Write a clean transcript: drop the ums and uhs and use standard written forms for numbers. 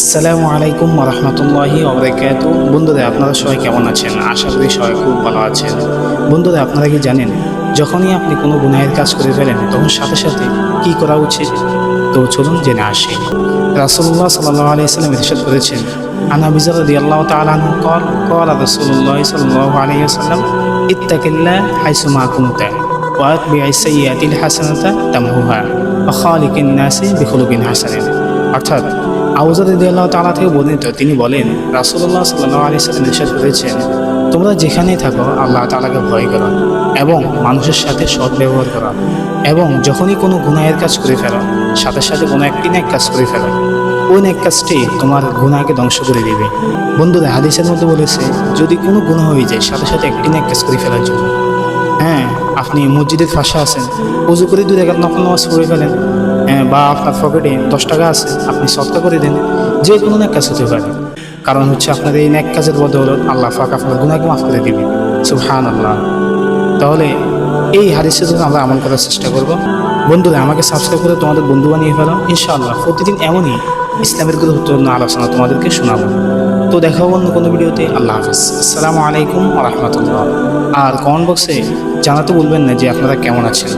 আসসালামু আলাইকুম ওয়া রাহমাতুল্লাহি ওয়া বারাকাতুহু। বন্ধুরা, আপনারা সবাই কেমন আছেন? আশা করি সবাই খুব ভালো আছেন। বন্ধুরা, আপনারা কি জানেন যখনই আপনি কোনো গুনাহের কাজ করে ফেলেন তখন সাথে সাথে কি করা উচিত? তো চলুন জেনে আসি। রাসূলুল্লাহ সাল্লাল্লাহু আলাইহি ওয়াসাল্লাম ইরশাদ করেছেন, আন আবি যর রাদিয়াল্লাহু তাআলা আনহু ক্বালা রাসূলুল্লাহ সাল্লাল্লাহু আলাইহি ওয়াসাল্লাম ইত্তাকিল্লাহ হাইসু মা কুনতা ওয়া আতবি'আস সাইয়্যাতিল হাসানাতা তামহুহা ওয়া খালিকিন নাসি বিখুলুকিন হাসানাত। অর্থাৎ আবু যর রাদিয়াল্লাহু তাআলা থেকে বর্ণিত, তিনি বলেন রাসূলুল্লাহ সাল্লাল্লাহু আলাইহি ওয়াসাল্লাম ইরশাদ করেছেন, তোমরা যেখানেই থাকো আল্লাহ তাআলাকে ভয় করো এবং মানুষের সাথে সৎ ব্যবহার করো, এবং যখনই কোনো গুনাহের কাজ করে ফেলো সাথে সাথে কোনো একটি নেক কাজ করে ফেলো, ওই নেক কাজটি তোমার গুনাহকে ধ্বংস করে দিবে। বন্ধুরা, হাদিসের মধ্যে বলেছে যদি কোনো গুনাহ হয়ে যায় সাথে সাথে একটি নেক কাজ করে ফেলার জন্য। হ্যাঁ, আপনি মসজিদের পাশে আছেন, উজু করে 2 রাকাত নফল নামাজ পড়ে ফেলেন, বা আপনার পকেটে 10 টাকা আছে, আপনি সদকা করে দেন, যে কোনো নেক কাজ হতে পারে। কারণ হচ্ছে আপনার এই নেক কাজের বদৌলত আল্লাহ পাক আপনার গুনাহকে মাফ করে দিবে। সুবহানাল্লাহ। তাহলে এই হাদিসের জন্য আমরা আমল করার চেষ্টা করব। বন্ধুরা, আমাকে সাবস্ক্রাইব করে তোমাদের বন্ধু বানিয়ে ফেলো। ইনশাআল্লাহ প্রতিদিন এমনই ইসলামের গুরুত্বপূর্ণ আলোচনা তোমাদেরকে শোনাবো। তো দেখা হবে অন্য কোনো ভিডিওতে। আল্লাহ হাফেজ। আসসালামু আলাইকুম ওয়া রাহমাতুল্লাহ। আর কমেন্ট বক্সে জানাতে ভুলবেন না যে আপনারা কেমন আছেন।